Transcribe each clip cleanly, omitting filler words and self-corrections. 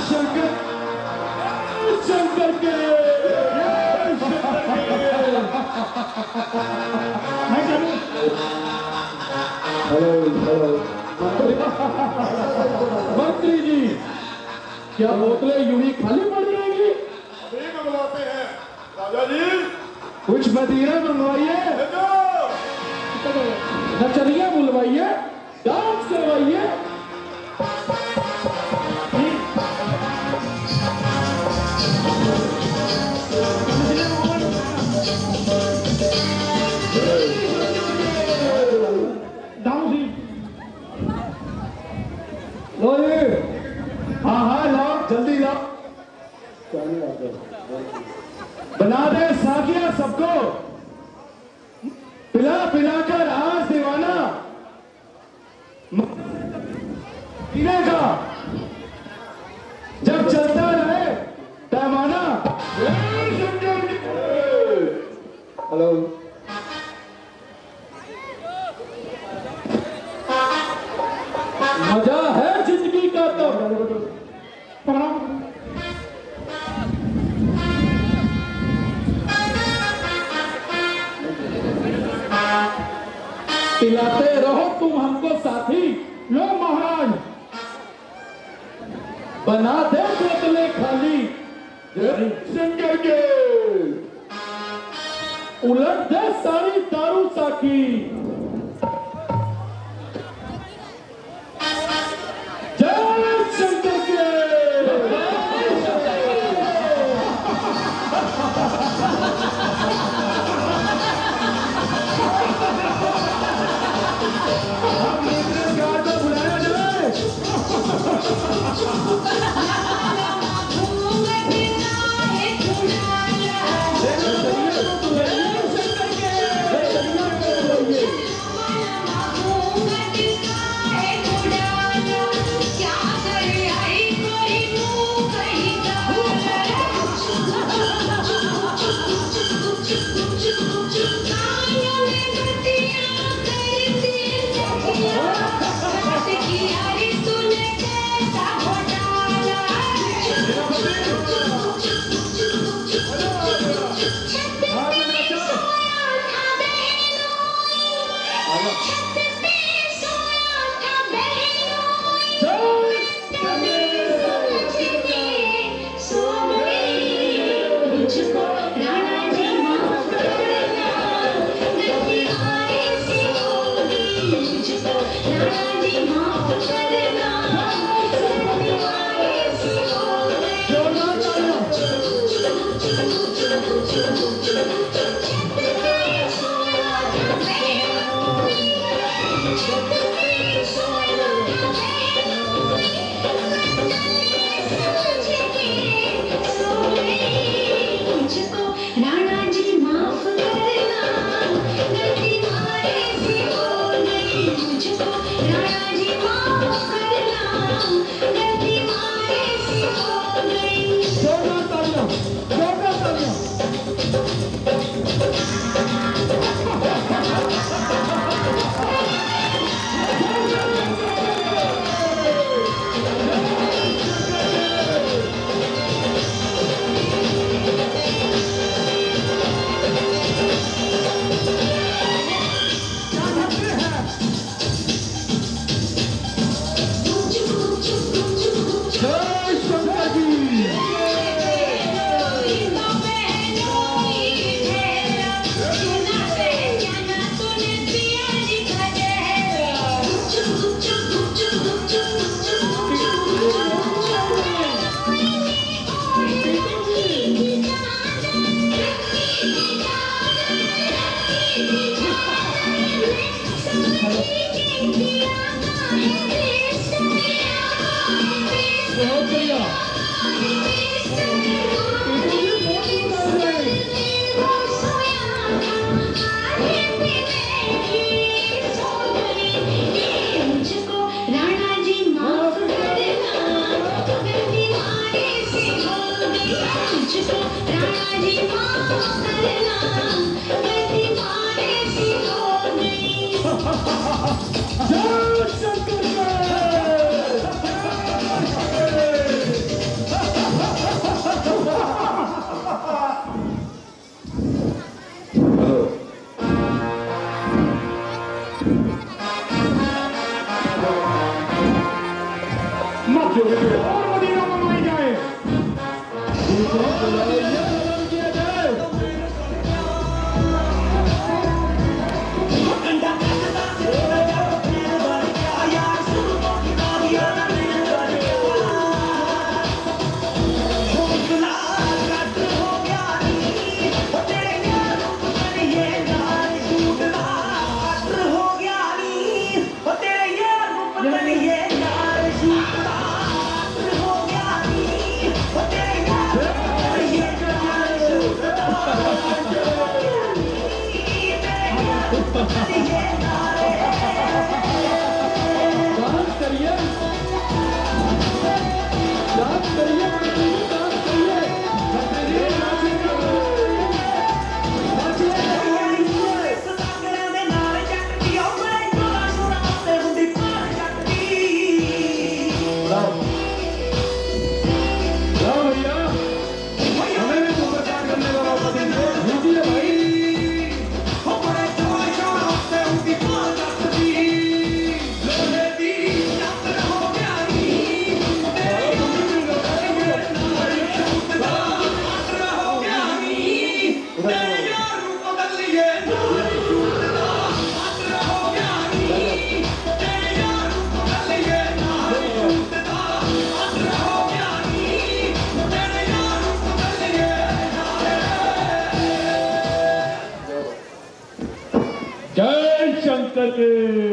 शंकर शंकर के hello hello मंत्री जी, क्या बोतलें यूं ही खाली पड़ जाएंगी? अभी मंगवाते हैं राजा जी। कुछ मदिरा मंगवाइए, नचनिया बुलवाइए, डांस करवाइए। लो जी, हाँ हाँ लाओ, जल्दी लाओ। बना दे साकिया सबको, पिला पिला कर आज दीवाना पीने का, जब चलता रहे पैमाना। हेलो मजा है जिंदगी का तो पिलाते रहो तुम हमको साथी। लो महाराज, बना दे बोतलें खाली, शंकर के उलट दे सारी दारू साकी। जय शंकर के। बुलाया जाए। जय शंकर मत जोड़िए और मदीना मंगवाई जाए किया जाए डांस करिए डांस करिए डांस करिए जय शंकर के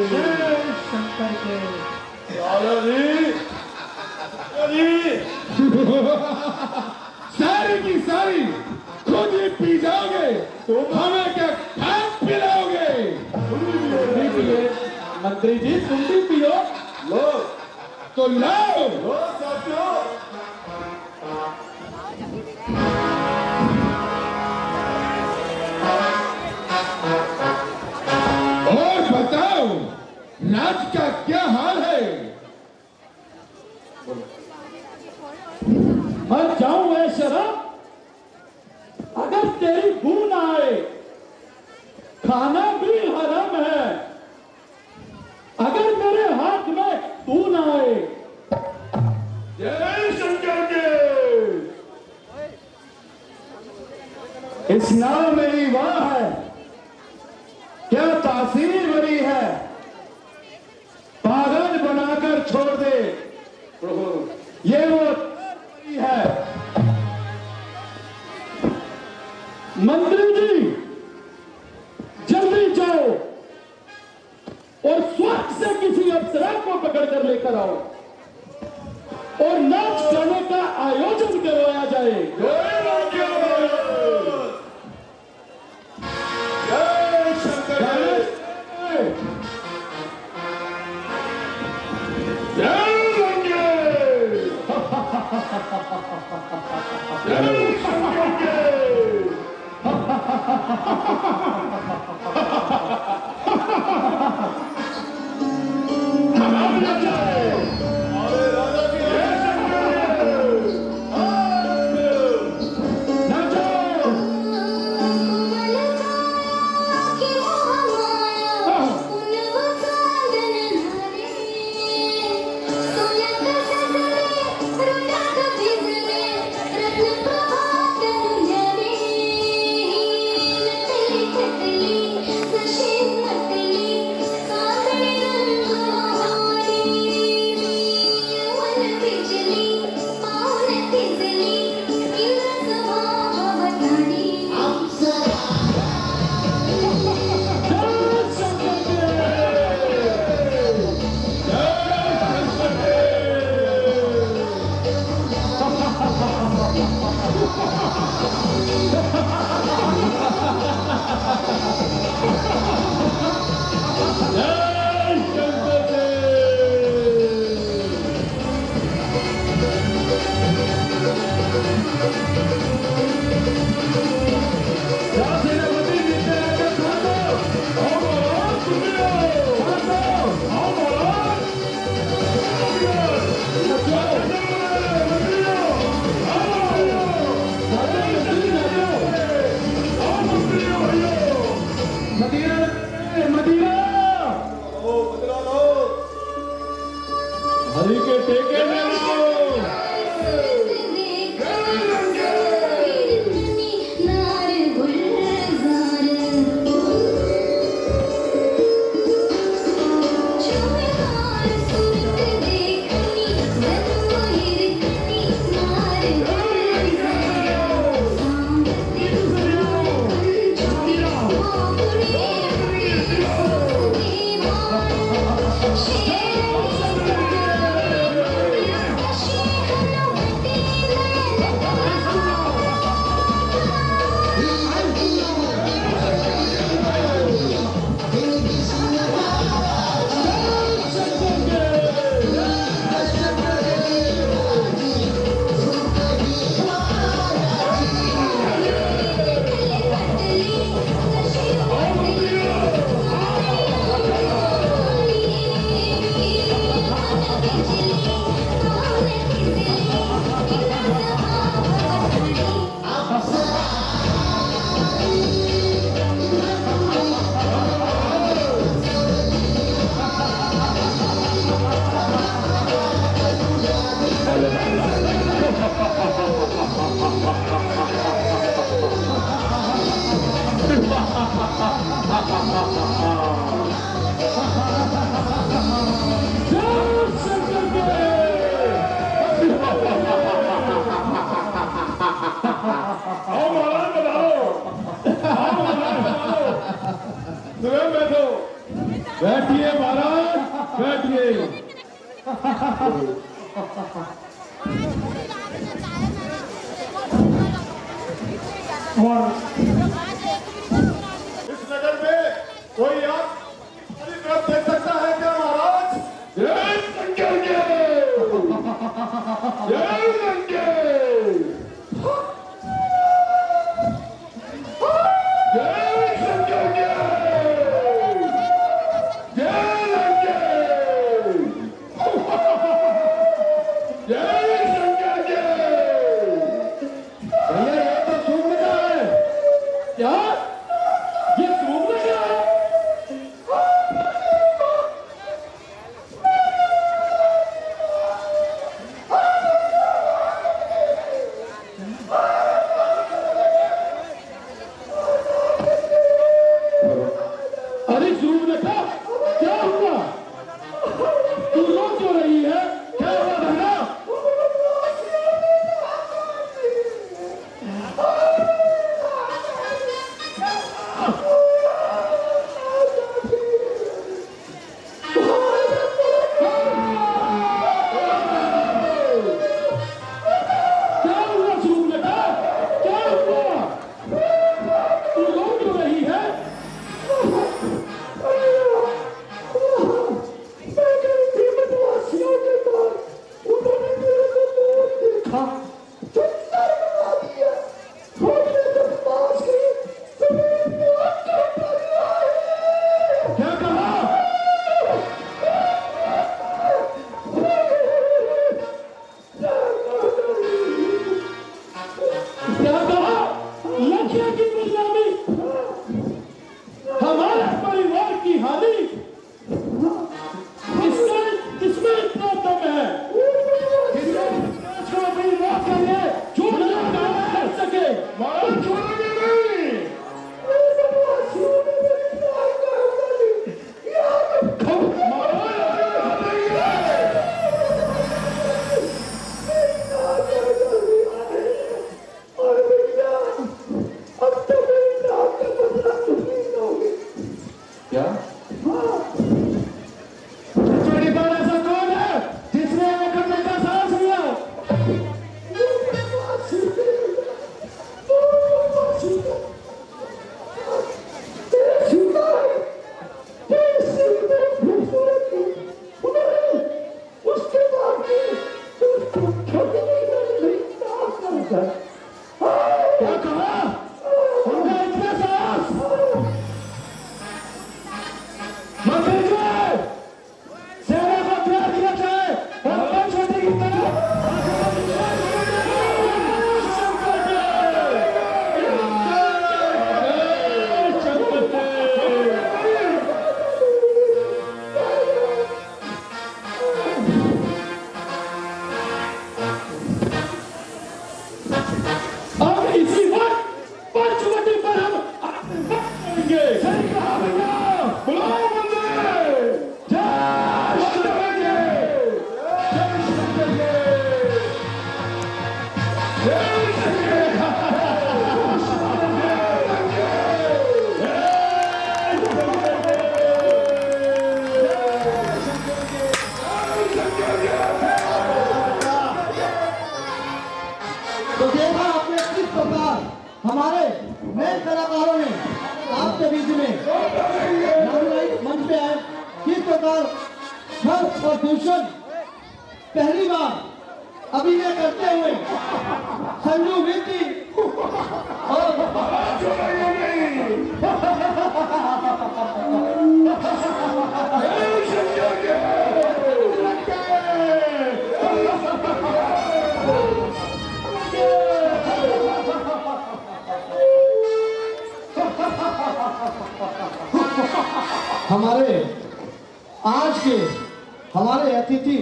जय शंकर के राजा जी सारी की सारी खुद ही पी जाओगे तो हमें क्या खाक पिलाओगे मंत्री जी तुम भी पियो लो तो लाओ लो साथियों और बताओ राज का क्या हाल है मर जाऊं है शराब अगर तेरी बू ना आए खाना भी हराम है अगर मेरे हाथ में तू ना आए जय शंकर के इस नाव मेरी वाह है क्या तासीर बनी है पागल बनाकर छोड़ दे ये वो है मंत्री जी जल्दी जाओ और स्वर्ग से किसी अप्सरा को पकड़कर लेकर आओ और नाच गाने का आयोजन करवाया जाए जय राजा जय शंकर के जय रंगे जय शंकर के अरे राजा जी जय शंकर टेके लगाओ। बैठिए महाराज, बैठिए। इस नगर में कोई आप तरफ दे सकता है क्या महाराज? जय संजय, जय संजय, अब नए कलाकारों ने आपके बीच में नामलाइक मंच पे आए, किस प्रकार हर्ष और भूषण पहली बार अभिनय करते हुए संजू विद्य और हमारे आज के हमारे अतिथि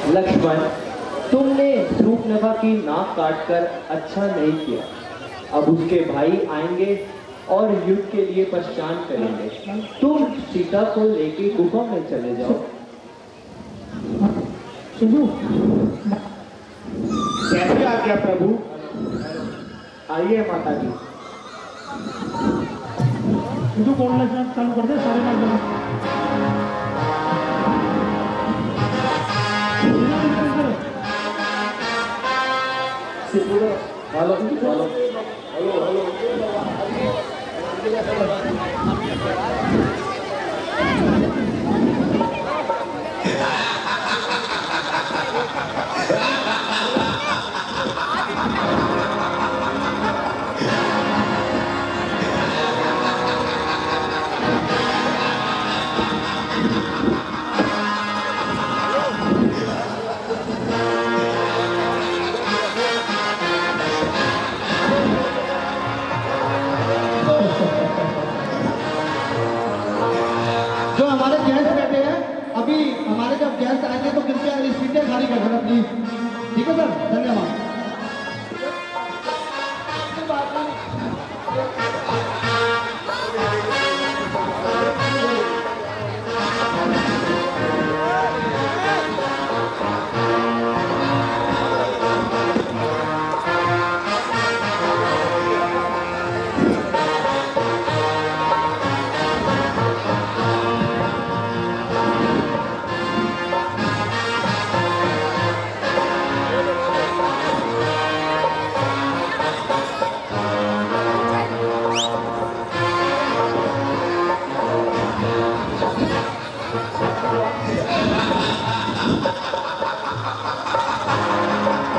लक्ष्मण, तुमने ध्रुवनभा की नाक काटकर अच्छा नहीं किया। अब उसके भाई आएंगे और युद्ध के लिए पहचान करेंगे। तुम सीता को लेके गुफा में चले जाओ। कैसे आ गया प्रभु? आइए माता जी। कौन चालू कर दे सारे हेलो जो हमारे गेस्ट बैठे हैं, अभी हमारे जब गेस्ट आएंगे तो कृपया सीटें खाली कर देना प्लीज। ठीक है सर, धन्यवाद।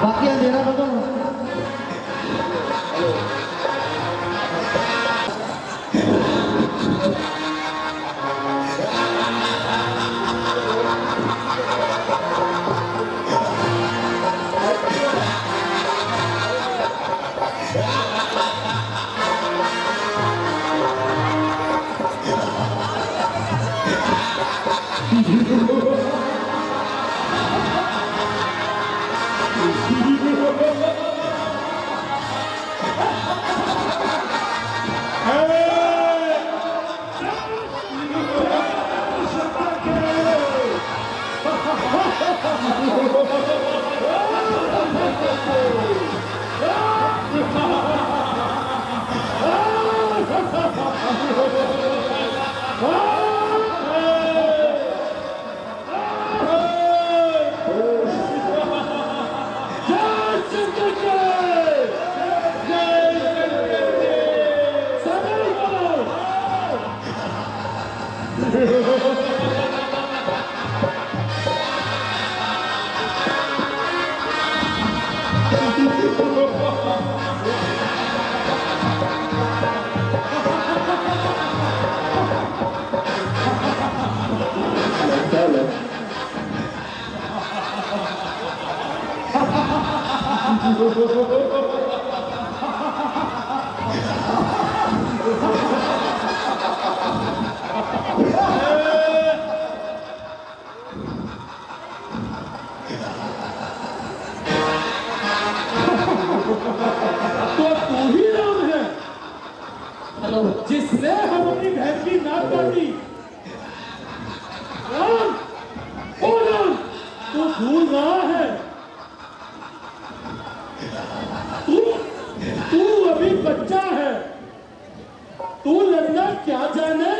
बाकी अंधेरा कर दो। जिसने हमारी बहन की नाक काटी। राम, ओ राम, तू भूल रहा है, तू अभी बच्चा है, तू लड़ना क्या जाने।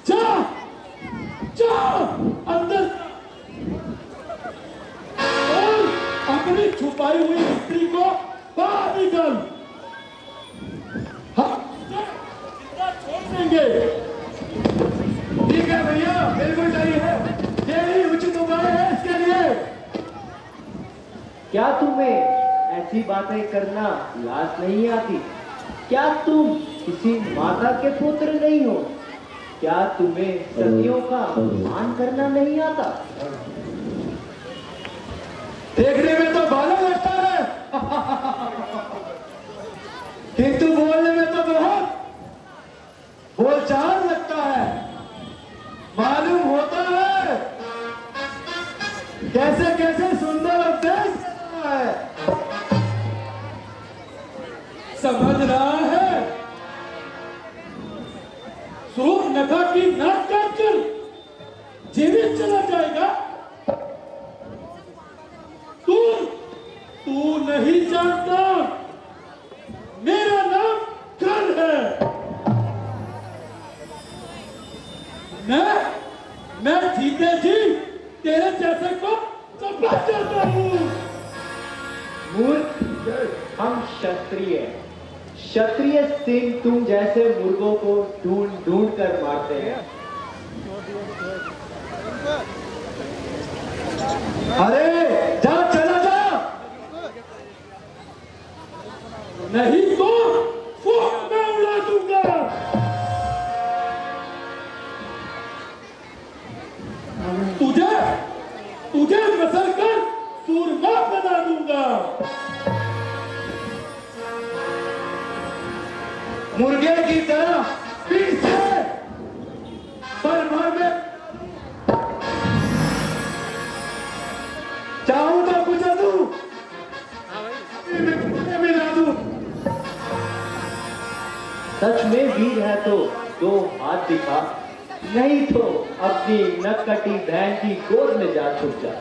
जा जा अंदर। अपनी छुपाई हुई स्त्री को बाहर निकल। हम जितना छोड़ देंगे। ठीक है भैया, बिल्कुल सही है, यही उचित उपाय है इसके लिए। क्या तुम्हें ऐसी बातें करना लाज नहीं आती? क्या तुम किसी माता के पुत्र नहीं हो? क्या तुम्हें सतियों का मान करना नहीं आता? देखने में तो बालक लगता है किंतु बोलने में तो बहुत बोलचाल लगता है। मालूम होता है कैसे कैसे सुंदर उपदेश देता है। समझ रहा है सूर्पनखा की नाक काटकर जीवित चला जाएगा। तू नहीं जानता मेरा नाम कल है। मैं जीते जी तेरे जैसे को चपला करता हूँ। मूर्ख, हम क्षत्रिय सिंह तुम जैसे मुर्गों को ढूंढ ढूंढ कर मारते हैं। अरे जा, चला जा। नहीं तो फूंक में उड़ा दूंगा। तुझे मसल कर सूरमा बना दूंगा। मुर्गे की तरह पीछे पर भर में चाहूं तो कुचल दूं, मिला दूं। सच में वीर है तो दो हाथ दिखा, नहीं तो अपनी नटकटी बहन की गोद में जा छुप जा।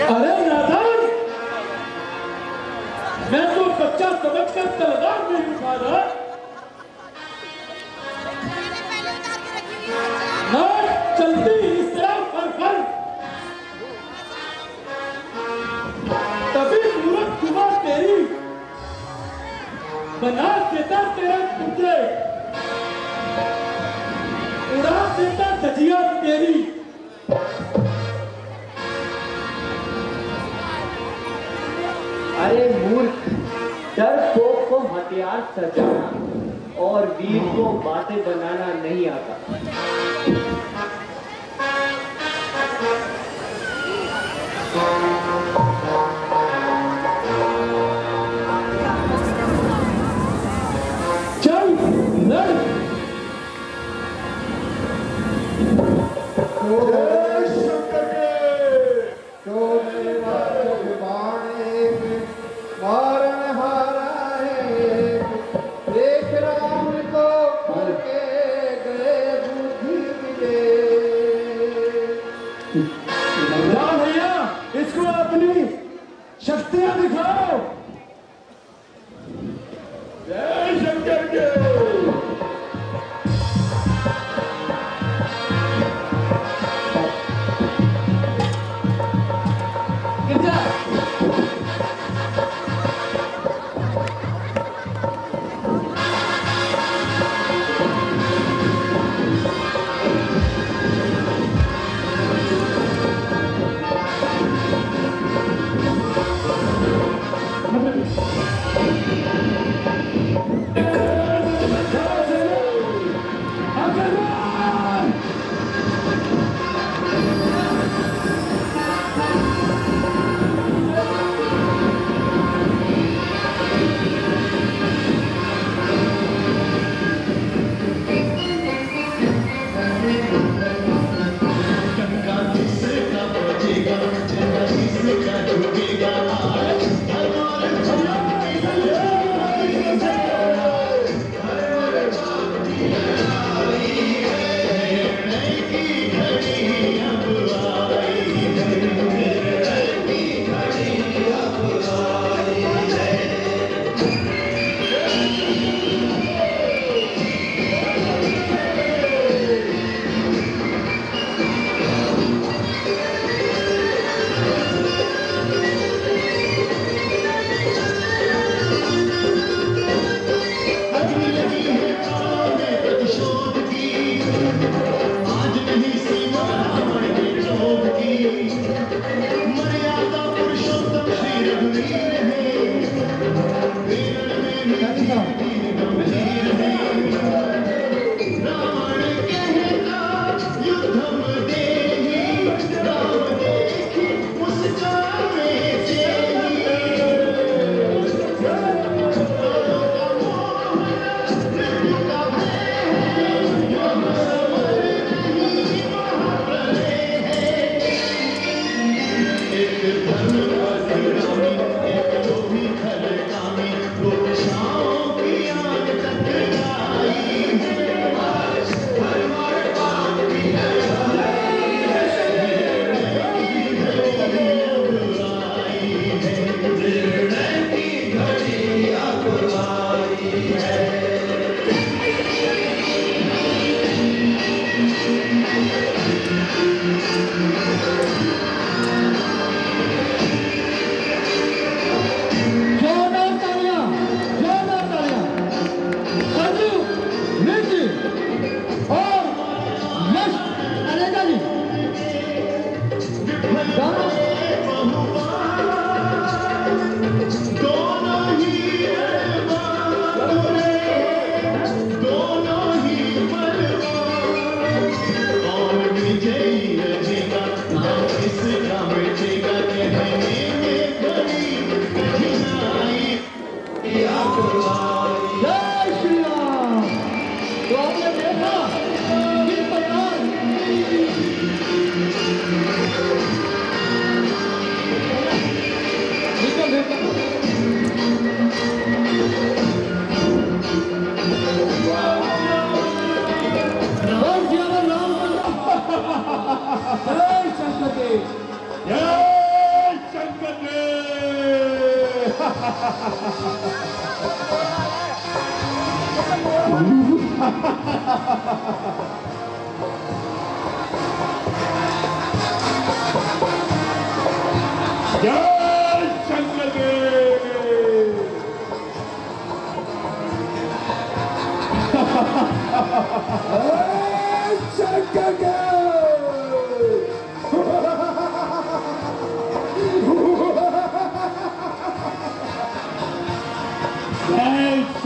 अरे नादान, मैं तो बच्चा समझकर तलवार नहीं उठा रहा। ना चलती इस तरह फर तभी मूर्ख जुबान तेरी बना देता तेरा पुत्र, उड़ा देता धजिया तेरी। अरे मूर्ख, डरपोक को हथियार सजाना और वीर को बातें बनाना नहीं आता। चल लड़। जय शंकर के। तो मेरे बाण एक, मारन हारा एक, देख राम को मर के गए बुद्धि मिले। जा भैया, इसको अपनी शक्तियां दिखाओ। जय शंकर के।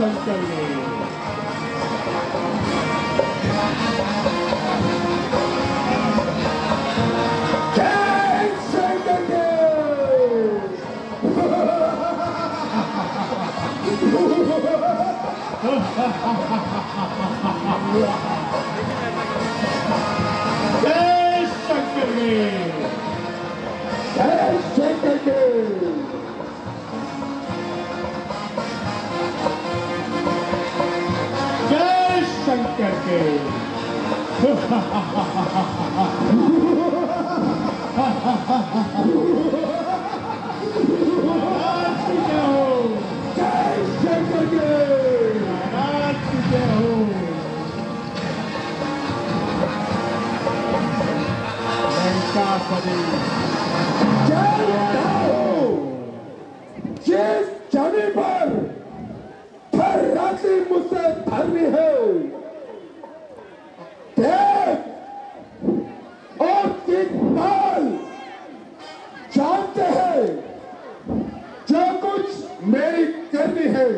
शंकर ने। जय शंकर के। जय शंकर के। जय शंकर के। जय शंकर के। जय शंकर के। जिस जमी पर हर रात्रि मुझसे धरनी है, देख और इकबाल जानते हैं जो कुछ मेरी करनी है।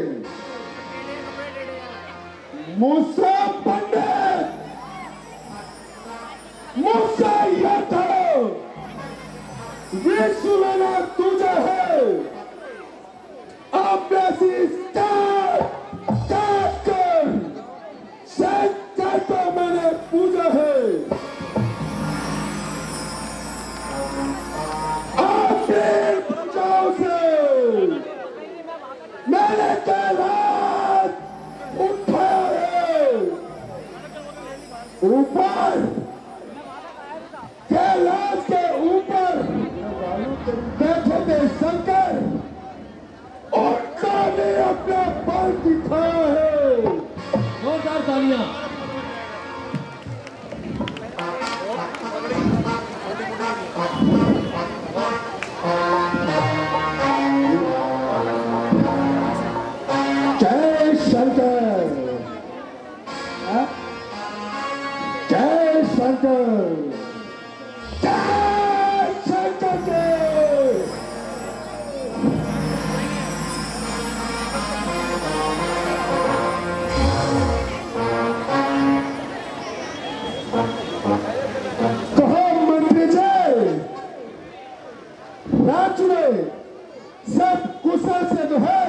मुझसे पंडित, मुझसे यह करो, विश्व में ना तुझे है, अब ऐसी काट कर शंकर को मैंने पूजा है। अपने पूजाओं से मैंने कैलाश उठाया है। ऊपर कैलाश के ऊपर बैठे थे शंकर और ने अपना बल दिखाया है। जोरदार तालियां। जय शंकर। जय शंकर। जय शंकर के। राजुए सब गुस्सा से तो है।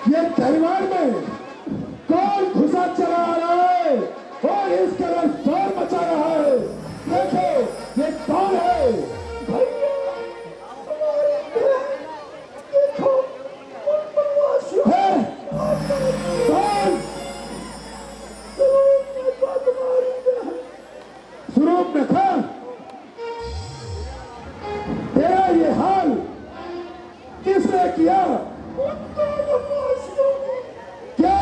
ये दरबार में कौन घुसा चला आ रहा है और इस तरह शोर मचा रहा है? देखो ये कौन है? भैया देखो है कौन? स्वरूप में था तेरा ये हाल किसने किया? क्या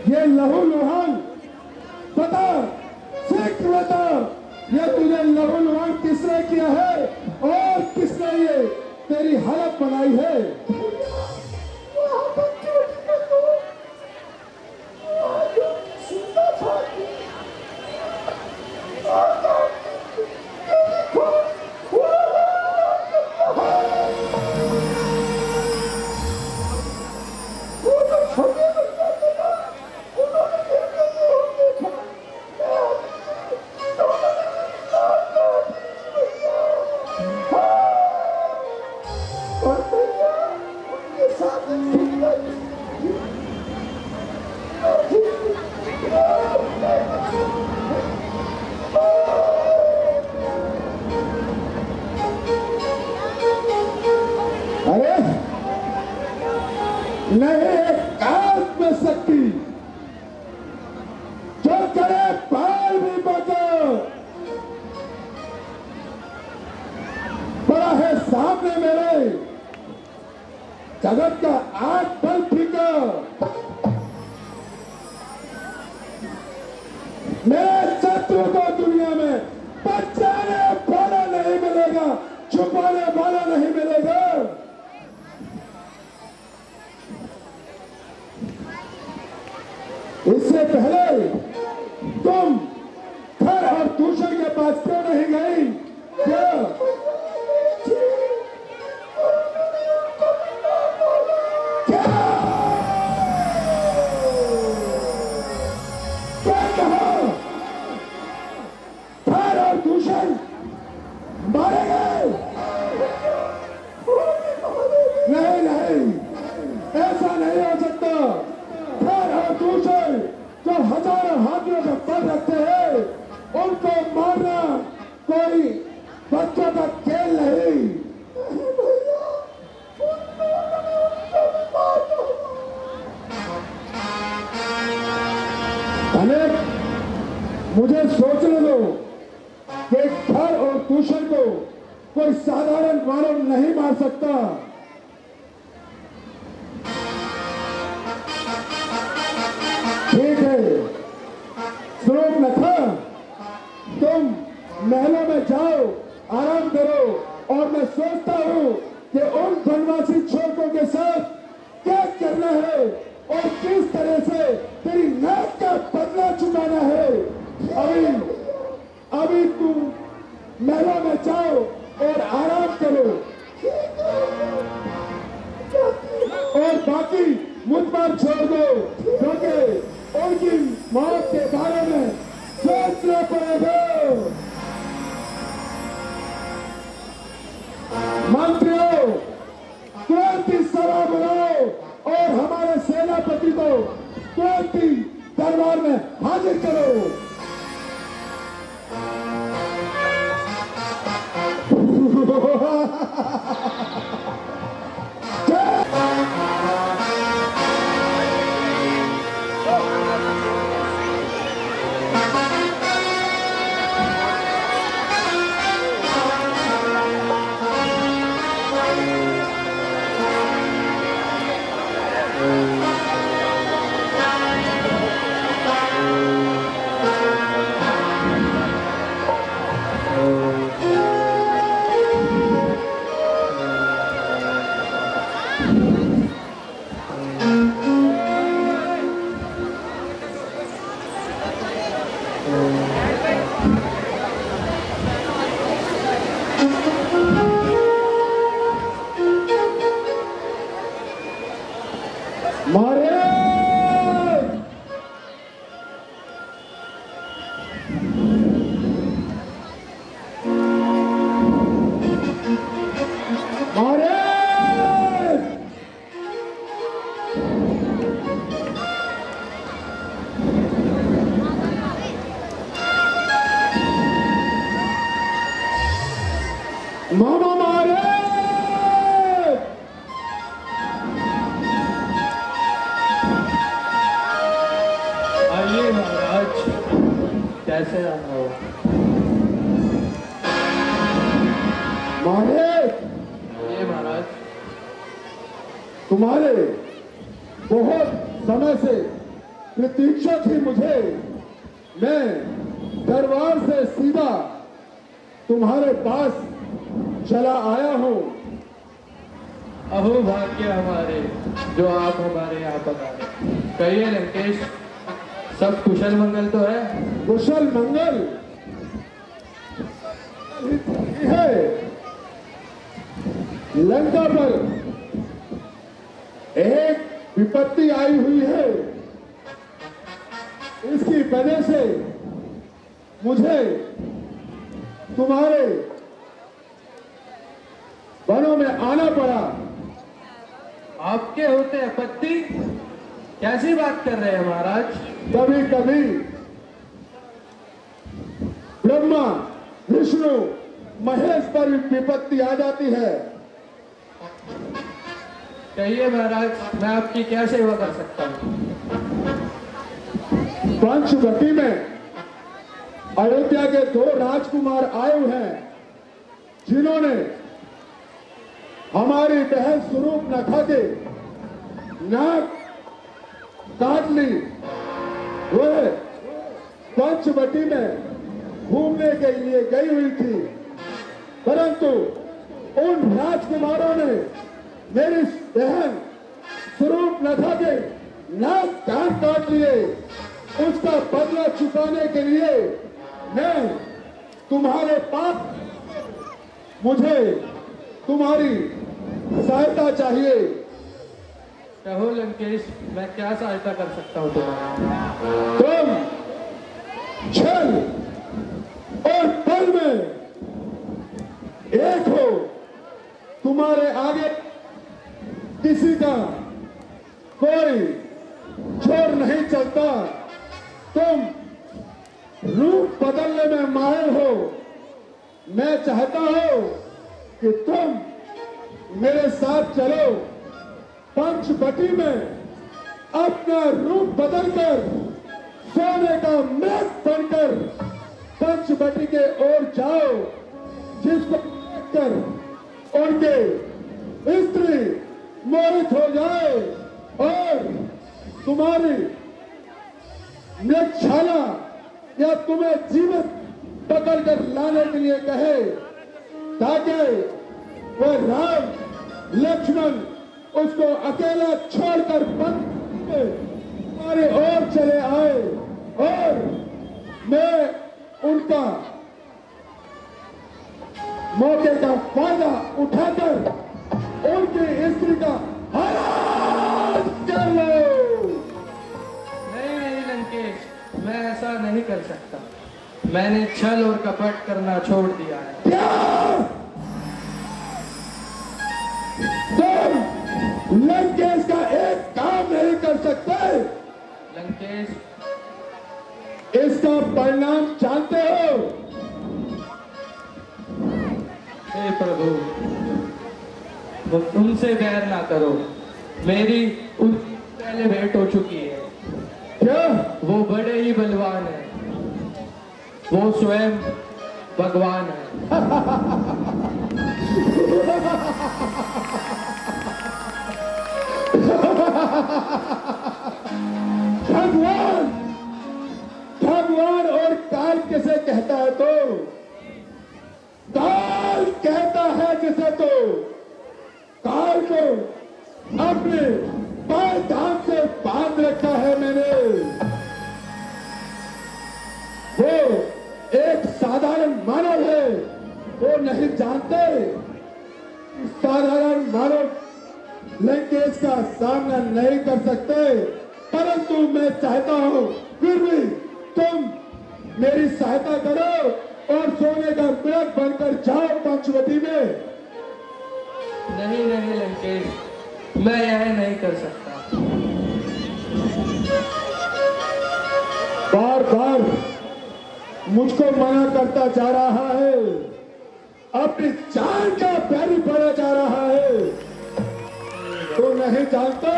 ये लहू लुहान बता, शीघ्र बता, ये तुझे लहू लुहान किसने किया है और किसने ये तेरी हालत बनाई है? अरे नहीं, काट में सकती जो करे बाल भी बचो। बड़ा है सामने मेरे जगत का आग बल फीका। मेरे शत्रु को दुनिया में बच्चा इससे पहले तुम खर और दूषण के पास क्यों नहीं गई? क्या क्या कहा? खर और दूषण मारे गए? नहीं नहीं, ऐसा नहीं हो सकता। खर और दूषण जो हजारों हाथियों का बल रखते हैं, उनको मारना कोई बच्चों का खेल नहीं। अनेक मुझे सोचने दो कि खर और दूषण को कोई साधारण मानव नहीं मार सकता। ठीक है, स्वरूप नखा, तुम महलों में जाओ, आराम करो, और मैं सोचता हूँ कि उन वनवासी छोरों के साथ क्या करना है और किस तरह से तेरी नाक का बदला चुकाना है। अभी तुम महलों में जाओ और आराम करो, और बाकी मुझ पर छोड़ दो, क्योंकि उनकी मौत के बारे में सोचना पड़ेगा। मंत्रियों, तुरंत ही सभा बुलाओ और हमारे सेनापति को तुरंत ही दरबार में हाजिर करो। मामा मारे! आइए महाराज, कैसे आना हो? मारे, ये महाराज, तुम्हारे बहुत समय से प्रतीक्षा थी मुझे। मैं दरबार से सीधा तुम्हारे पास चला आया हूँ। अहो भाग्य हमारे जो आप हमारे यहाँ पधारे। कहिए लंकेश, सब कुशल मंगल तो है? कुशल मंगल है। लंका पर एक विपत्ति आई हुई है। इसकी वजह से मुझे तुम्हारे वनों में आना पड़ा। आपके होते आपत्ति? कैसी बात कर रहे हैं महाराज? कभी कभी ब्रह्मा, विष्णु, महेश पर विपत्ति आ जाती है। कहिए महाराज, मैं आपकी क्या सेवा कर सकता हूँ? पंचवटी में अयोध्या के 2 राजकुमार आए हुए हैं, जिन्होंने हमारी बहन स्वरूप नखा के नाक काट ली। वह पंचवटी में घूमने के लिए गई हुई थी, परंतु उन राजकुमारों ने मेरी बहन स्वरूप नखा के नाक कान काट लिए, उसका बदला चुकाने के लिए मैं तुम्हारे पास, मुझे तुम्हारी सहायता चाहिए। कहो लंकेश, मैं क्या सहायता कर सकता हूँ तुम्हारी? तुम छल और बल में एक हो, तुम्हारे आगे किसी का कोई जोर नहीं चलता, तुम रूप बदलने में माहिर हो। मैं चाहता हूं कि तुम मेरे साथ चलो, पंचवटी में अपना रूप बदलकर सोने का मेघ बनकर पंचवटी के ओर जाओ, जिसको देखकर उनके स्त्री मोहित हो जाए और तुम्हारी मृगशाला या तुम्हें जीवित पकड़कर लाने के लिए कहे, ताकि वह राम लक्ष्मण उसको अकेला छोड़कर हमारे ओर चले आए और मैं उनका मौके का फायदा उठाकर उनकी स्त्री का हरण कर लो। नहीं नहीं लंकेश, मैं ऐसा नहीं कर सकता। मैंने छल और कपट करना छोड़ दिया है। क्या तुम लंकेश का एक काम नहीं कर सकते? लंकेश, इसका परिणाम जानते हो? हे प्रभु, वो तुमसे बैर ना करो। मेरी उस पहले भेंट हो चुकी है। क्या वो बड़े ही बलवान है, वो स्वयं भगवान है। भगवान, भगवान और काल किसे कहता है? तो काल कहता है जिसे, तो काल को अपने पैर धाम से बांध रखा है मैंने। वो एक साधारण मानव है, वो नहीं जानते साधारण मानव लंकेश का सामना नहीं कर सकते। परंतु मैं चाहता हूं फिर भी तुम मेरी सहायता करो और सोने का मृग बनकर जाओ पंचवटी में। नहीं नहीं लंकेश, मैं यह नहीं कर सकता। बार बार मुझको मना करता जा रहा है, अपनी जान का बैरी पड़ा जा रहा है। तो नहीं जानता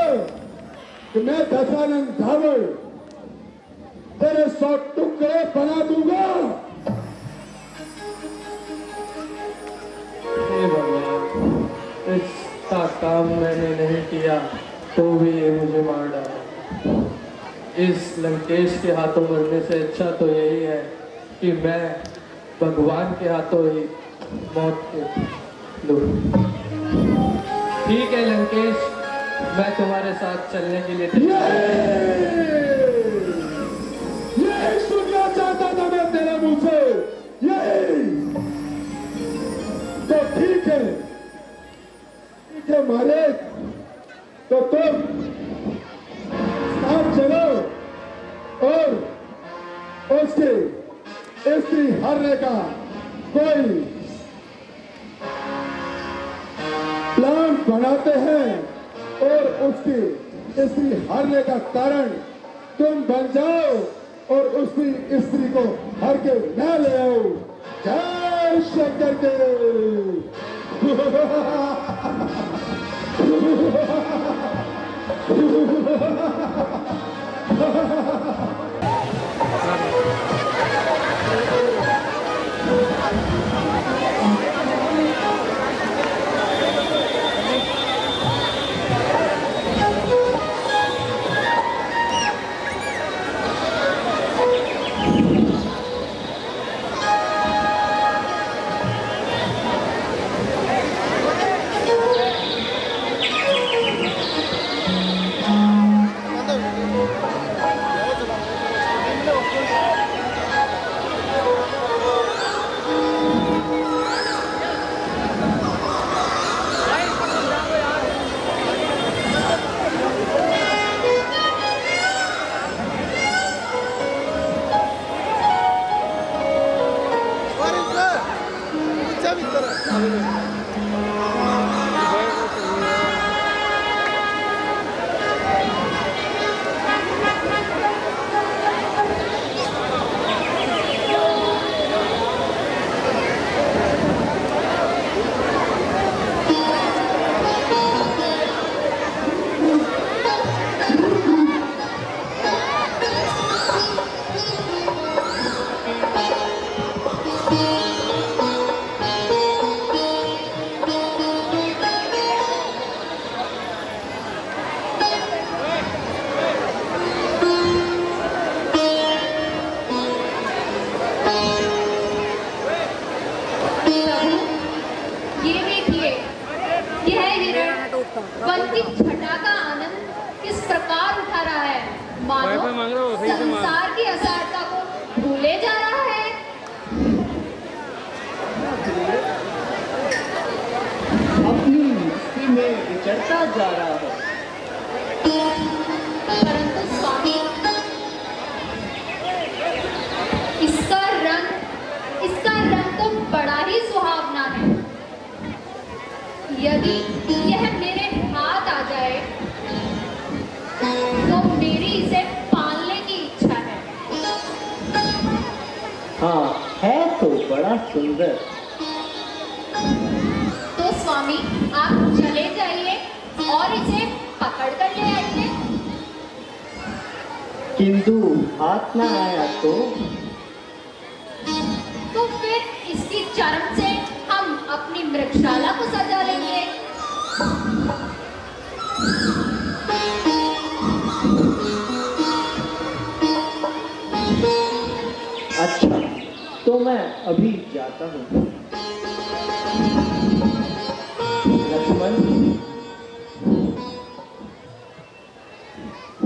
कि मैं दशानंद धावड़ तेरे 100 टुकड़े बना दूंगा। हे भगवान, इसका काम मैंने नहीं किया तो भी ये मुझे मार डाला। इस लंकेश के हाथों मरने से अच्छा तो यही है कि मैं भगवान के हाथों ही मौत के लूं। ठीक है लंकेश, मैं तुम्हारे साथ चलने के लिए ये सुनना चाहता था मैं तेरे मुंह से। यही तो ठीक है मालिक, तो तुम साथ चलो और उसकी स्त्री हरने का कोई प्लान बनाते हैं और उसकी स्त्री हारने का कारण तुम बन जाओ और उसकी स्त्री को हर के न ले आओ। जय शंकर के। मानो संसार की असारता को भूले जा रहा है। अपनी मस्ती में विचरता जा रहा है। परंतु स्वामी, इसका रंग तो बड़ा ही सुहावना है। यदि यह मेरे हाथ आ जाए तो मेरी इसे पालने की इच्छा है। हाँ, है तो बड़ा सुंदर। तो स्वामी, आप चले जाइए और इसे पकड़ कर ले आइए। किंतु हाथ ना आया तो फिर इसकी चर्म से हम अपनी मृगशाला को सजा लेंगे। अच्छा, तो मैं अभी जाता हूँ। लक्ष्मण,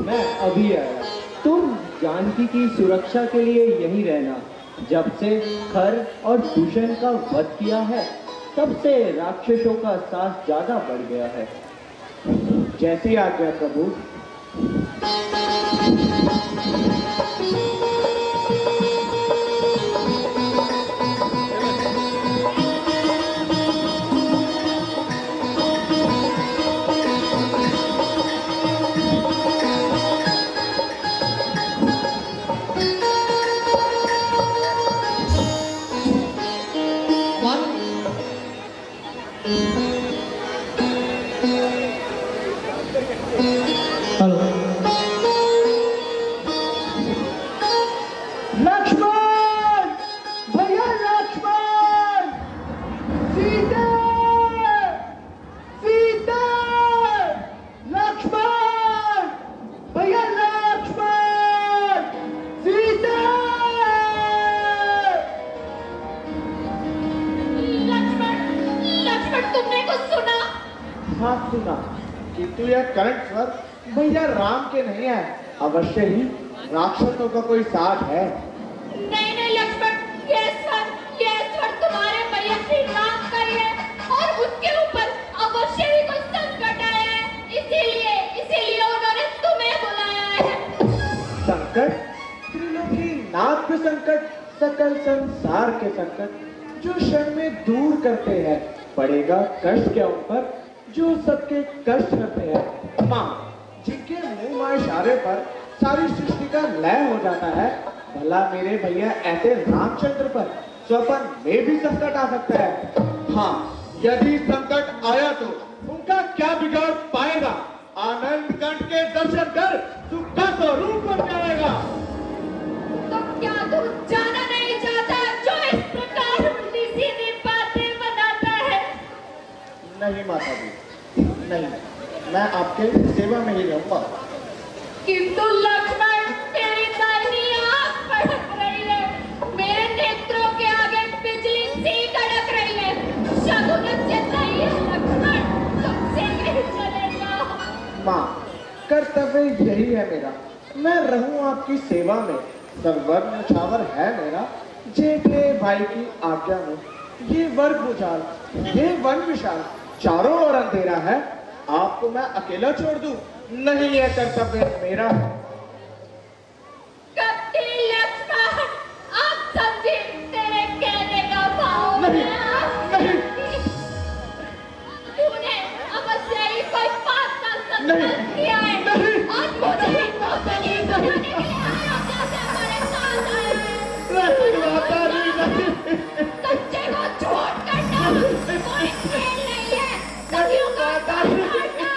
मैं अभी आया। तुम जानकी की सुरक्षा के लिए यहीं रहना। जब से खर और दूषण का वध किया है, तब से राक्षसों का साहस ज्यादा बढ़ गया है। जैसी आज्ञा प्रभु। लक्ष्मण भैया, लक्ष्मण, सीता, सीता, लक्ष्मण भैया, लक्ष्मण, सीता। लक्ष्मण, तुमने कुछ सुना? हाँ सुना, किंतु यह करंट स्वर भैया राम के नहीं है। अवश्य ही राक्षसों का कोई साथ है। नहीं लक्ष्मण, यह स्वर तुम्हारे भैया श्री राम का ही है और उनके ऊपर अवश्य ही कोई संकट आया है। इसीलिए उन्होंने तुम्हें बुलाया है। संकट? त्रिलोकी नाथ के संकट, सकल संसार के संकट, जो क्षण में दूर करते हैं। पड़ेगा कष्ट क्या उन पर, जो सबके कष्ट करते हैं। माँ, जिनके मुंह माँ इशारे पर सारी सृष्टि का लय हो जाता है, भला मेरे भैया ऐसे रामचंद्र पर स्वपन में भी संकट आ सकता है। हाँ, यदि संकट आया तो उनका क्या बिगाड़ पाएगा? आनंद कंठ के दर्शन कर सुख का स्वरूप बन जाएगा। तो क्या तू जाना नहीं चाहता जो इस प्रकार उल्टी सीधी बातें बनाता है? नहीं माता जी, नहीं, मैं आपके सेवा में ही रहूंगा। किंतु लक्ष्मण, तेरी दाहिनी आंख फड़क रही है, मेरे नेत्रों के आगे बिजली सी कड़क रही है। शगुन उचित नहीं है लक्ष्मण, तुम शीघ्र ही चले जाओ। माँ, कर्तव्य यही है मेरा, मैं रहूं आपकी सेवा में। सर्वर्ण न्यौछावर है मेरा, जेठे भाई की आज्ञा में। ये वर्ग उजाल, ये वन विशाल, चारों ओर अंधेरा है। आपको मैं अकेला छोड़ दूं? नहीं, यह कर्तव्य मेरा है। कपटी लक्ष्मण, अब समझी तेरे कहने का भाव। नहीं, नहीं। तूने अवश्य ही कोई पाप का नहीं, संकल्प किया है नहीं। और मुझे ही कौशली बनाने के लिए आरोग्य से हमारे साथ आया है। नहीं माता जी, नहीं। सच्चे को झूठ करना कोई खेल नहीं है। सदियों का मारना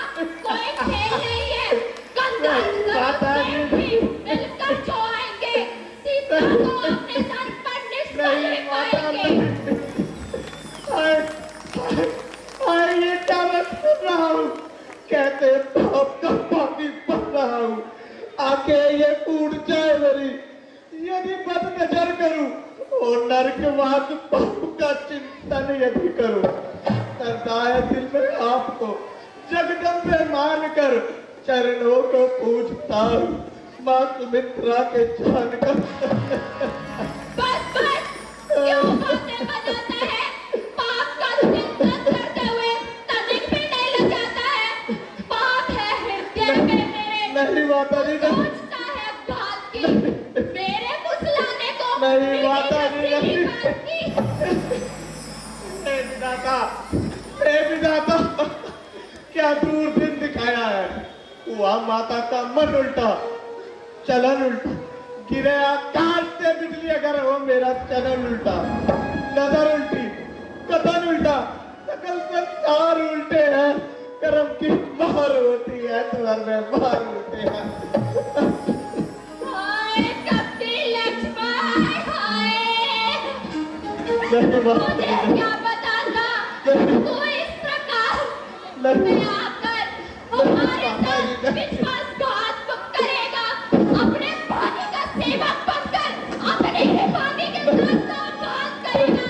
कोई खेल नहीं है। कंधा भी मिलकर जो आएंगे, सीता को अपने सर पर निश्चय ले पाएंगे। ये क्या मैं सुन रहा हूँ? कहते पाप का पापी बन रहा हूँ। आके ये टूट जाए मेरी, यदि बद नजर करूं और नरकवाद पाप का चिंतन यदि करूं, करता है दिल में आपको जगदम्बे मानकर चरणों को पूजता हूं। माँ सुमित्रा के जान का। बस बस, क्यों बातें बनाता है? पाप का चिंतन करते हुए तनिक भी नहीं लग जाता है। पाप है हृदय में मेरे, नहीं माता जी, नहीं। सोचता है घात की, मेरे फुसलाने को नहीं माता जी, मेरी नहीं। बात की। हे विधाता, हे विधाता, क्या दूर दिन दिखाया है। हुआ माता का मन उल्टा, चलन उल्टा, गिरे आकाश से बिजली अगर हो मेरा चलन उल्टा, नजर उल्टी, कथन उल्टा, सकल संसार उल्टे हैं। कर्म की मार होती है, तुम्हारे में मार होते हैं। हाय कपटी लक्ष्मण, हाय। नहीं माता मुझे जी, नहीं। क्या बताता, नहीं। तू इस प्रकार नहीं। में आकर हमारे साथ विश्वासघात करेगा, अपने पानी का सेवक बनकर अपने ही पानी के साथ घात करेगा।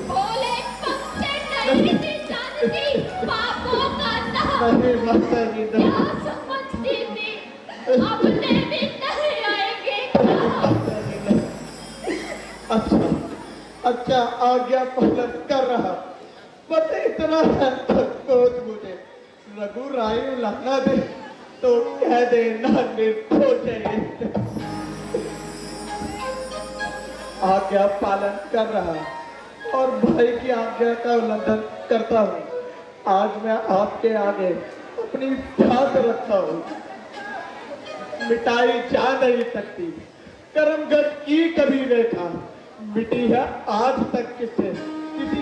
बोले पक्षे नहीं थी जानती पापों का नाम, नहीं माता जी, नहीं। क्या समझती थी अपने भी नहीं आएंगे। अच्छा अच्छा, आज्ञा पालन कर रहा, बस इतना है तो सोच मुझे रघु राय लाना दे तो कह देना निर्दोष है। आज्ञा पालन कर रहा और भाई की आज्ञा का उल्लंघन करता हूँ। आज मैं आपके आगे अपनी ध्यान रखता हूँ। मिटाई जा नहीं सकती कर्मगत की कभी रेखा, मिटी है आज तक किसी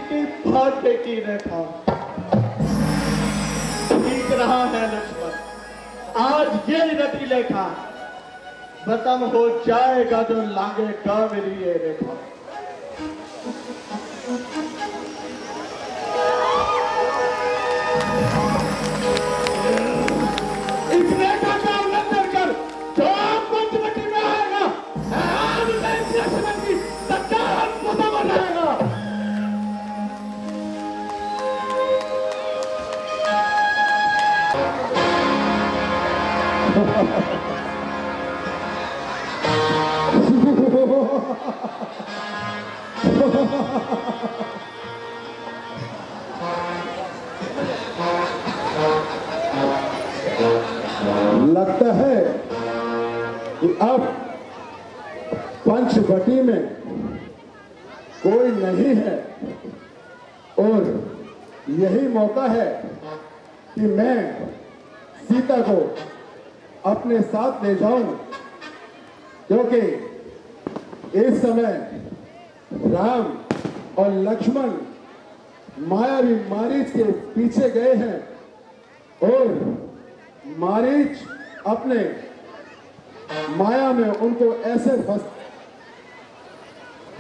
की भाग्य की रेखा। ठीक रहा है लक्ष्मण, आज ये नदी लेखा खत्म हो जाएगा जो लागेगा मेरी ये रेखा। इस रेखा का उल्लंघन कर जो पंचवटी में आएगा, आज मैं इस लक्ष्मण की सच्चा खत्म हो जाएगा। लगता है कि अब पंचवटी में कोई नहीं है और यही मौका है कि मैं सीता को अपने साथ ले जाऊं, क्योंकि इस समय राम और लक्ष्मण मायावी मारीच के पीछे गए हैं और मारीच अपने माया में उनको ऐसे फंस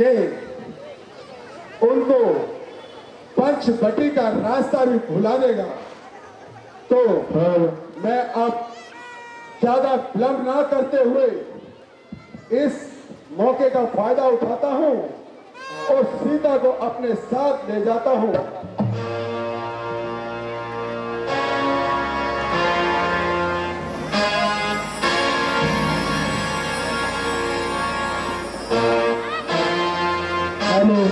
के उनको पंचवटी का रास्ता भी भुला देगा। तो मैं अब ज्यादा विलंब ना करते हुए इस मौके का फायदा उठाता हूं और सीता को अपने साथ ले जाता हूं। हेलो,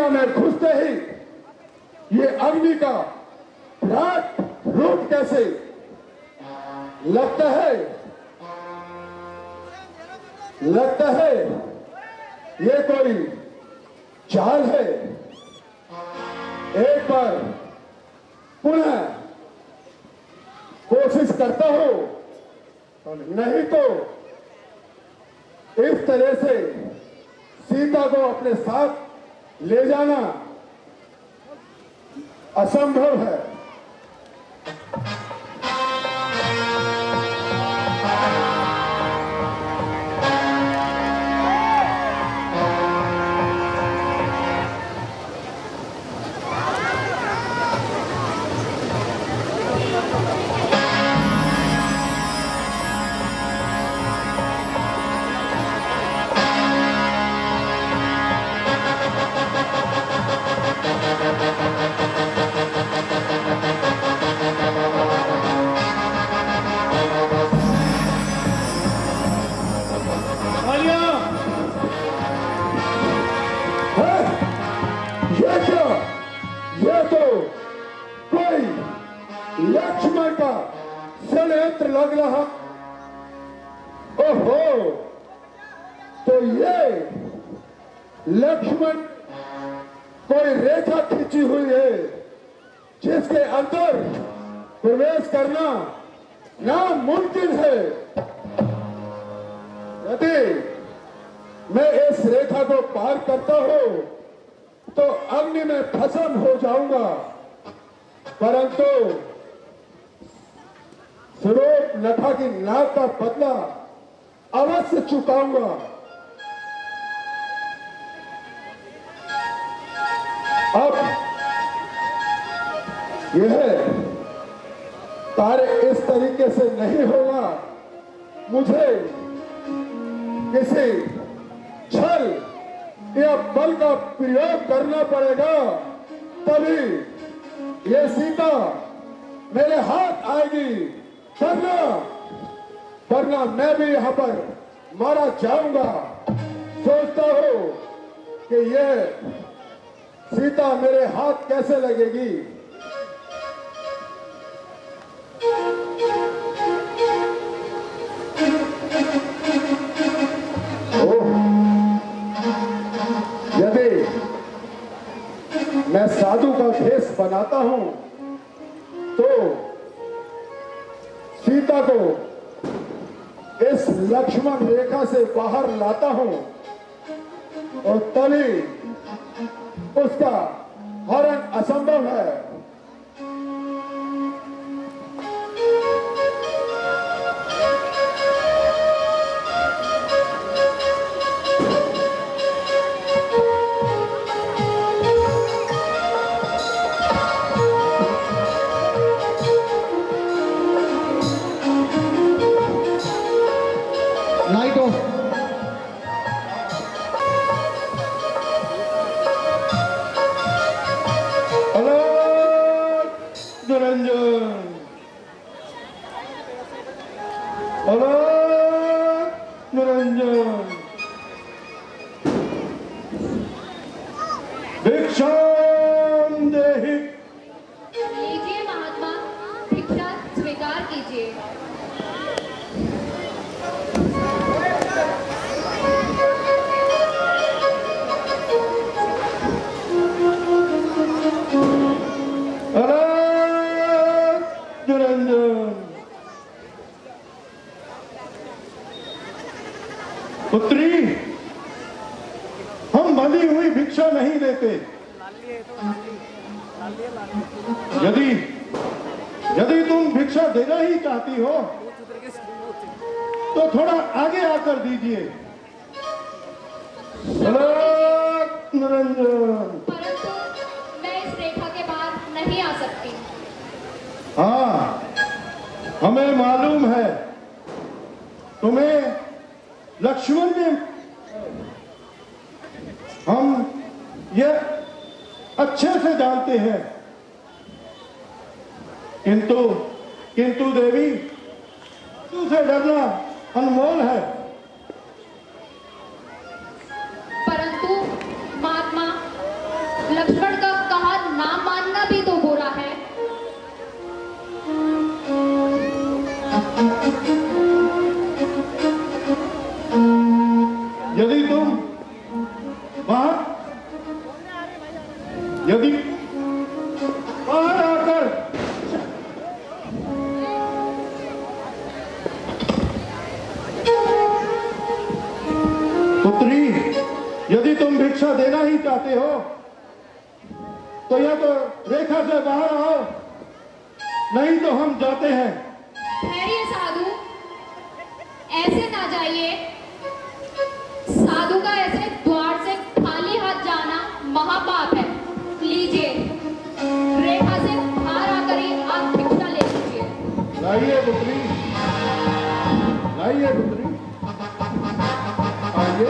में घुसते ही ये अग्नि का रात रूप कैसे लगता है ये कोई चाल है। एक बार पुनः कोशिश करता हूं, नहीं तो इस तरह से सीता को अपने साथ ले जाना असंभव है। ये क्या? ये तो कोई लक्ष्मण का षड्यंत्र लग रहा। ओहो, तो ये लक्ष्मण कोई रेखा खींची हुई है जिसके अंदर प्रवेश करना नामुमकिन है। यदि मैं इस रेखा को पार करता हूं तो अग्नि में भस्म हो जाऊंगा, परंतु स्वरूप नखा की नाक का बदला अवश्य चुकाऊंगा। अब यह कार्य इस तरीके से नहीं होगा। मुझे किसी छल या बल का प्रयोग करना पड़ेगा, तभी ये सीता मेरे हाथ आएगी, वरना मैं भी यहां पर मारा जाऊंगा। सोचता हूं कि यह सीता मेरे हाथ कैसे लगेगी। यदि मैं साधु का भेष बनाता हूं तो सीता को इस लक्ष्मण रेखा से बाहर लाता हूं और तभी उसका हरण असंभव है। Light of. अलग निरंजन, अलग निरंजन, भिक्षाम देहि। लीजिए महात्मा, भिक्षा स्वीकार कीजिए। अलग निरंजन। पुत्री, हम बंधी हुई भिक्षा नहीं देते। यदि यदि तुम भिक्षा देना ही चाहती हो तो थोड़ा आगे आकर दीजिए। अलग निरंजन। परंतु मैं इस रेखा के बाहर नहीं आ सकती। हाँ, हमें मालूम है। तुम्हें लक्ष्मण ने, हम ये अच्छे से जानते हैं, किंतु देवी, तुझसे डरना अनमोल है। परंतु महात्मा, लक्ष्मण का कहा ना मानना भी तो बुरा है। यदि तुम बाहर आकर पुत्री, यदि तुम भिक्षा देना ही चाहते हो तो या तो रेखा से बाहर आओ, नहीं तो हम जाते हैं। ठहरिए साधु, ऐसे ना जाइए। साधु का ऐसे द्वार से खाली हाथ जाना महापाप है। लीजिए, रेखा से बाहर आकर ही आप भिक्षा ले लीजिए। लाइए पुत्री, लाइए पुत्री, आइए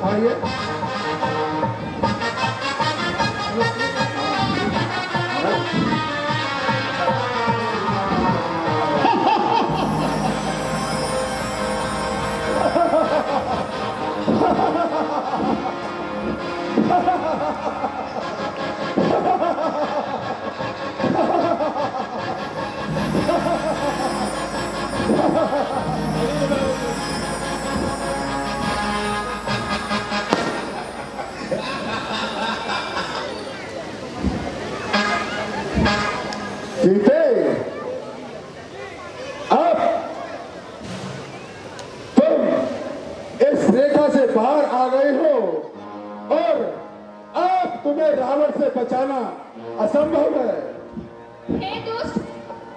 आइए। सीते, अब तुम इस रेखा से बाहर आ गई हो और अब तुम्हें रावण से बचाना असंभव है। हे दुष्ट,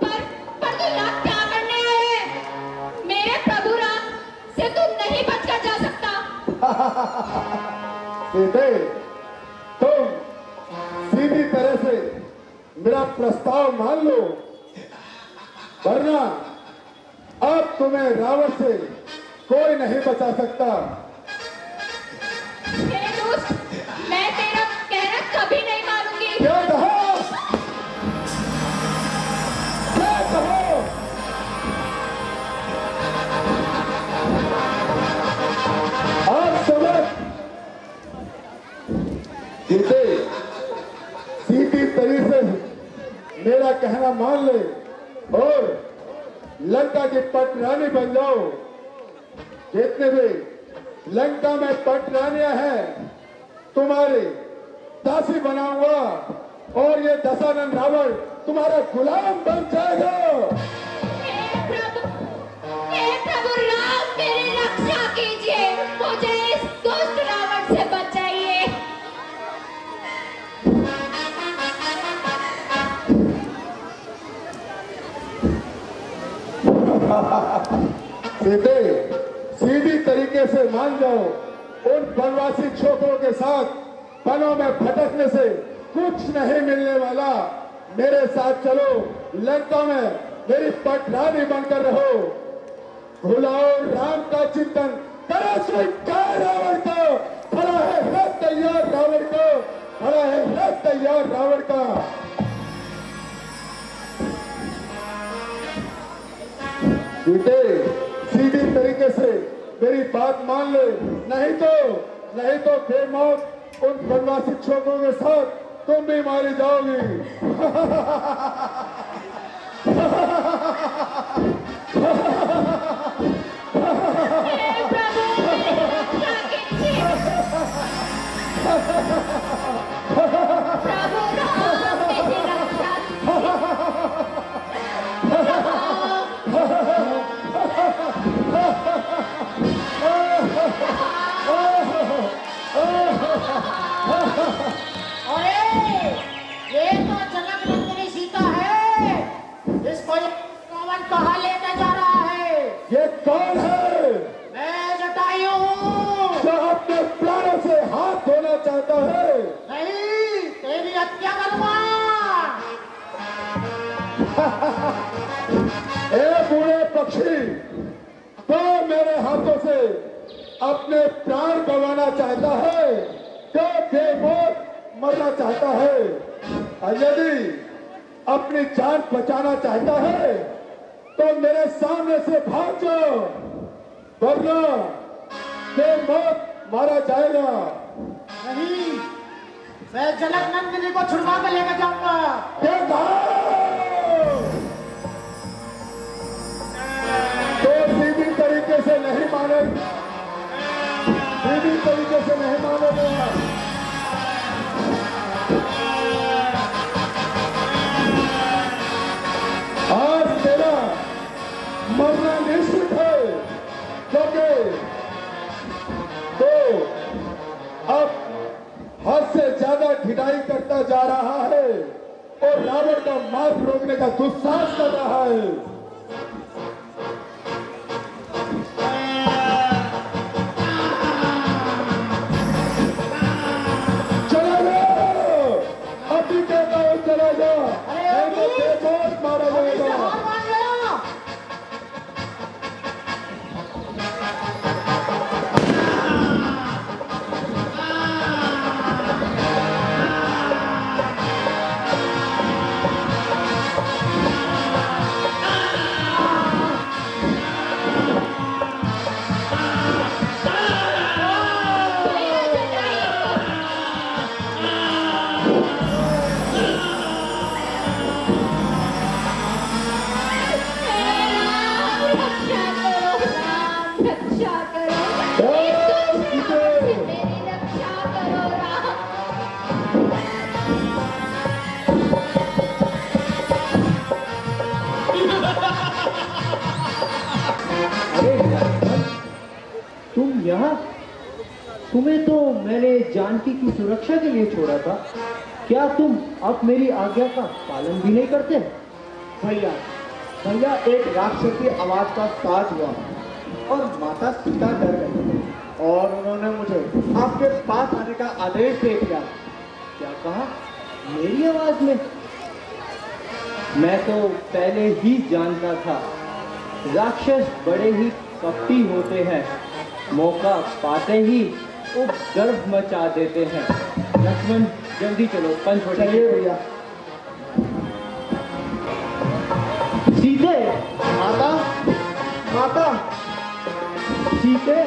पर तू यहाँ क्या करने आए है? मेरे प्रभु राम से तू नहीं बचकर जा सकता। सीते, तुम सीधी तरह से मेरा प्रस्ताव मान लो, वरना अब तुम्हें रावण से कोई नहीं बचा सकता। हे दुष्ट, मैं तेरा कहना कभी नहीं मानूंगी। क्या कहो? क्या कहो? आप समझ सीते, सीधी तरीके से मेरा कहना मान ले और लंका की पटरानी बन जाओ। जितने भी लंका में पटरानियां हैं तुम्हारे दासी बनाऊंगा और ये दशानन रावण तुम्हारा गुलाम बन जाएगा। हे प्रभु राम, मेरी रक्षा कीजिए, मुझे इस दुष्ट रावण से बचाइए। सीते, सीधी तरीके से मान जाओ। उन वनवासी छोकरों के साथ वनों में भटकने से कुछ नहीं मिलने वाला। मेरे साथ चलो, लंका में मेरी पटरानी बनकर रहो। भुलाओ राम का चिंतन, करो स्वीकार रावण को। खड़ा है रथ तैयार रावण को, खड़ा है रथ तैयार रावण का। सीते, सीधी तरीके से मेरी बात मान ले, नहीं तो बेमौत उन वनवासी छोकरों के साथ तुम भी मारी जाओगी। हे प्रभु, मेरी रक्षा कीजिए। प्रभु राम, मेरी रक्षा अरे ये तो जनक नंदिनी सीता है। इसको रावण कहाँ लेके जा रहा है? ये कौन है? मैं जटायु हूँ। जो अपने प्राणों से हाथ धोना चाहता है? नहीं, तेरी हत्या करूंगा। ए बूढ़े पक्षी, तो मेरे हाथों से अपने प्राण गंवाना चाहता है, तो बेमौत मरना चाहता है। और यदि अपनी जान बचाना चाहता है तो मेरे सामने से भाग जाओ, वरना बेमौत मारा जाएगा। नहीं, मैं जनक नंदिनी को छुड़वा कर लेकर जाऊंगा। क्या कहा? तो सीधी तरीके से नहीं मानेगा, सीधी तरीके से नहीं मानेगा। आज तेरा मरना निश्चित है, क्योंकि तो अब हद से ज्यादा ढिलाई करता करता जा रहा है और रावण का मार्ग रोकने का दुस्साहस कर रहा है। चला जाओ, अभी कहता हूं चला जाओ, नहीं तो बेमौत मारा जाएगा। हार मान लो। भैया जुटाइए राम, रक्षा करो। इस दुष्ट से मेरी रक्षा करो राम। अरे लक्ष्मण, तुम यहाँ? तुम्हें तो मैंने जानकी की सुरक्षा के लिए छोड़ा था। क्या तुम अब मेरी आज्ञा का पालन भी नहीं करते? भैया भैया एक राक्षस की आवाज का साज हुआ और माता सीता डर गई और उन्होंने मुझे आपके पास आने का आदेश दे दिया। क्या कहा? मेरी आवाज में? मैं तो पहले ही जानता था, राक्षस बड़े ही कपटी होते हैं, मौका पाते ही उपद्रव मचा देते हैं। लक्ष्मण जल्दी चलो, पंचवटी। चलिए भैया। सीते, माता माता सीते,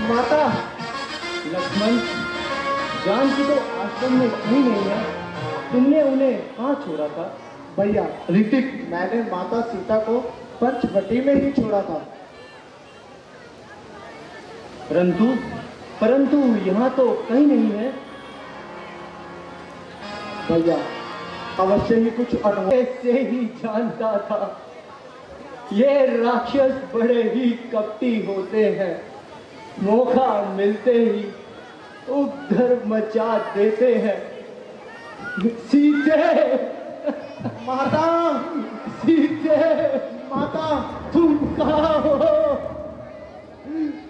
माता लक्ष्मण, जानकी तो आश्रम में कहीं नहीं है। तुमने उन्हें कहाँ छोड़ा था? भैया ऋतिक, मैंने माता सीता को पंचवटी में ही छोड़ा था। परंतु परंतु यहाँ तो कहीं नहीं है। भैया अवश्य ही कुछ अनहोनी। ऐसे ही जानता था, ये राक्षस बड़े ही कपटी होते हैं, मौका मिलते ही उपद्रव मचा देते हैं। सीते, माता सीते, माता तुम कहाँ हो?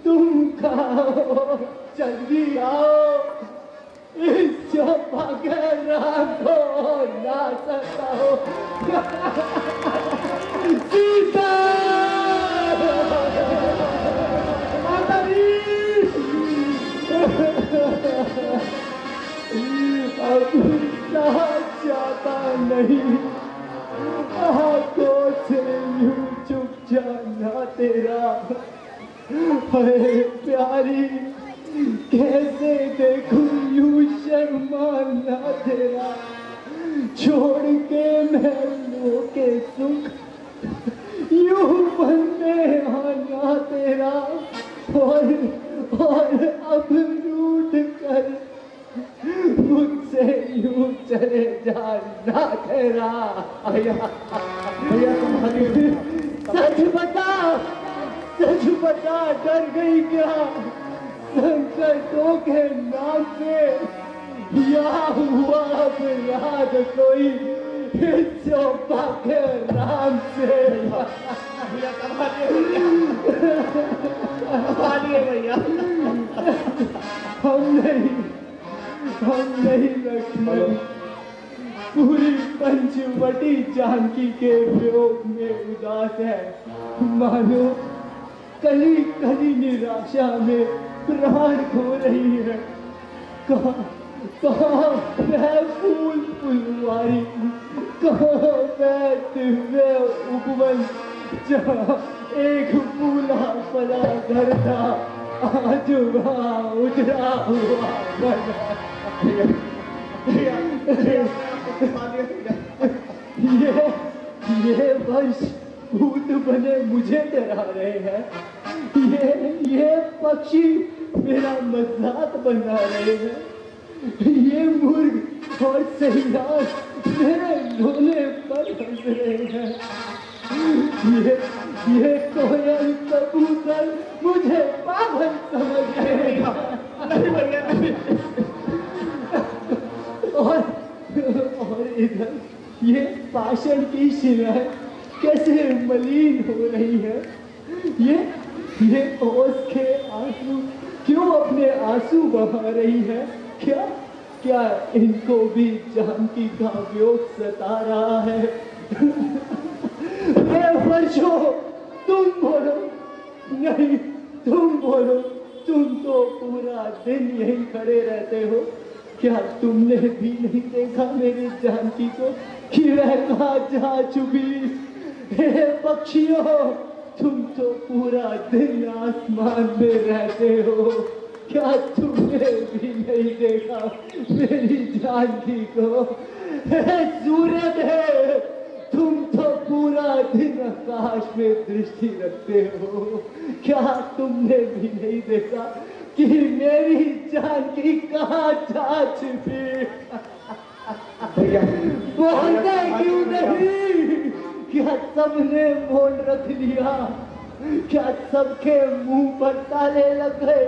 तुम कहाँ हो? जल्दी आओ, इस चौपा के राम को ना सकता हो। सीता, माता जी अब सहा जाता नहीं, आंखों से यूं चुप जाना तेरा। अरे प्यारी, कैसे देखूं यूं शर्माना तेरा, छोड़ के महलों के सुख यूं बंदे आना तेरा, और अब रूठ कर मुझसे यूं चले जाना तेरा। भैया भैया तुम्हारी सच बता, सच बता, डर गई क्या? संकटों के नाम पे या हुआ अपराध कोई इस चौपा के राम से? भैया कमालिए भैया। हम नहीं लक्ष्मण, पूरी पंचवटी जानकी के वियोग में उदास है। मानो कली कली निराशा में प्राण खो रही है। कहाँ वह फूल फुलवारी, कहाँ वह दिव्य उपवन जहाँ एक फूला फला घर था, आज वहाँ उजड़ा हुआ बन। ये वर्ष भूत बने मुझे डरा रहे हैं, ये पक्षी मेरा मजाक बना रहे हैं, ये मुर्ग और सैयान मेरे रोने पर हंस रहे हैं, ये कोयल कबूतर मुझे पागल समझ रहे हैं। इधर ये पाषाण की शिलाएं कैसे मलिन हो रही है। ये ओस के आंसू क्यों अपने आंसू बहा रही है। क्या इनको भी जानकी का वियोग सता रहा है। वर्षो तुम बोलो, नहीं तुम बोलो, तुम तो पूरा दिन यहीं खड़े रहते हो। क्या तुमने भी नहीं देखा मेरी जानकी को कि वह कहाँ जा चुकी। हे पक्षियों, तुम तो पूरा दिन आसमान में रहते हो। क्या तुमने भी नहीं देखा मेरी जानकी को। हे सूर्यदेव, तुम तो पूरा दिन आकाश में दृष्टि रखते हो। क्या तुमने भी नहीं देखा कि मेरी जानकी कहाँ जा छिपी। बोलते क्यों नहीं। क्या सबने मोल रख लिया। क्या सबके मुंह पर ताले लग गए।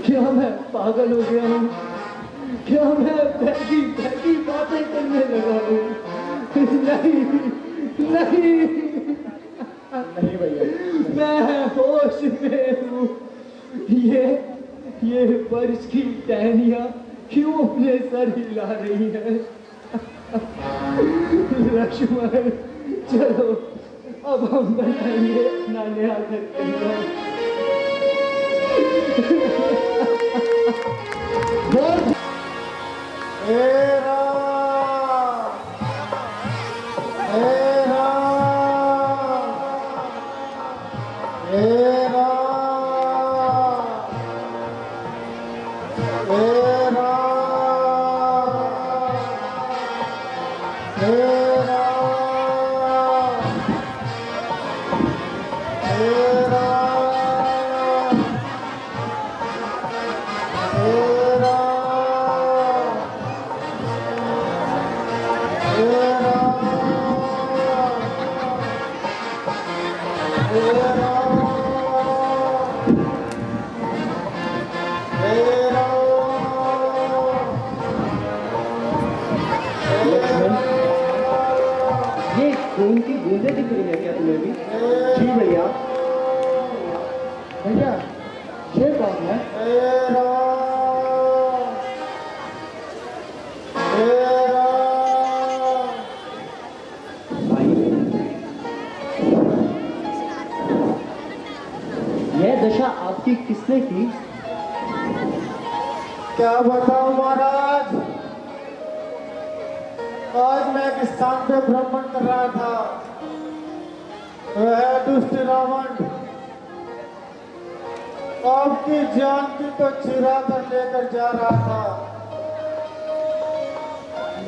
क्या मैं पागल हो गया हूँ। क्या मैं बहकी बातें करने लगा हूँ। नहीं भैया, मैं होश में हूँ। ये वर्ष की टहनियाँ क्यों अपने सर हिला रही है। लक्ष्मण, चलो अब हम बनाएंगे अपना नया घर परिवार। खून की बूंदें दिख रही है क्या तुम्हें भी। जी भैया। भैया ये कौन है। यह दशा आपकी किसने की। क्या बताऊं महाराज, आज मैं एक स्थान पे भ्रमण कर रहा था। वह दुष्ट रावण आपकी जानकी को चुरा कर लेकर जा रहा था।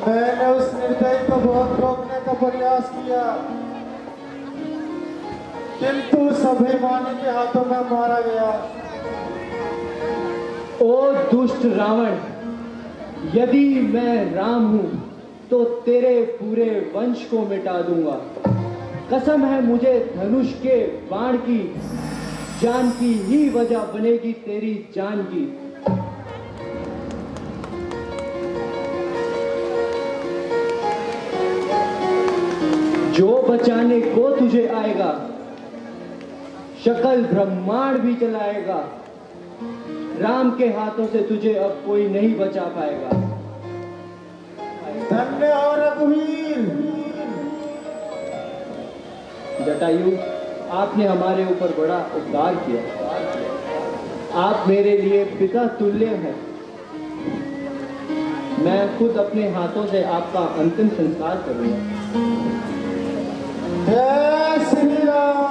मैंने उस निर्दयी को बहुत रोकने का प्रयास किया, किंतु उस अभिमानी के हाथों में मारा गया। ओ दुष्ट रावण, यदि मैं राम हूं तो तेरे पूरे वंश को मिटा दूंगा। कसम है मुझे धनुष के बाण की, जानकी ही वजह बनेगी तेरी जान की। जो बचाने को तुझे आएगा, शकल ब्रह्मांड भी चलाएगा। राम के हाथों से तुझे अब कोई नहीं बचा पाएगा। धन्य हो रघुवीर। जटायु, आपने हमारे ऊपर बड़ा उपकार किया। आप मेरे लिए पिता तुल्य हैं। मैं खुद अपने हाथों से आपका अंतिम संस्कार करूंगा। जय श्री राम।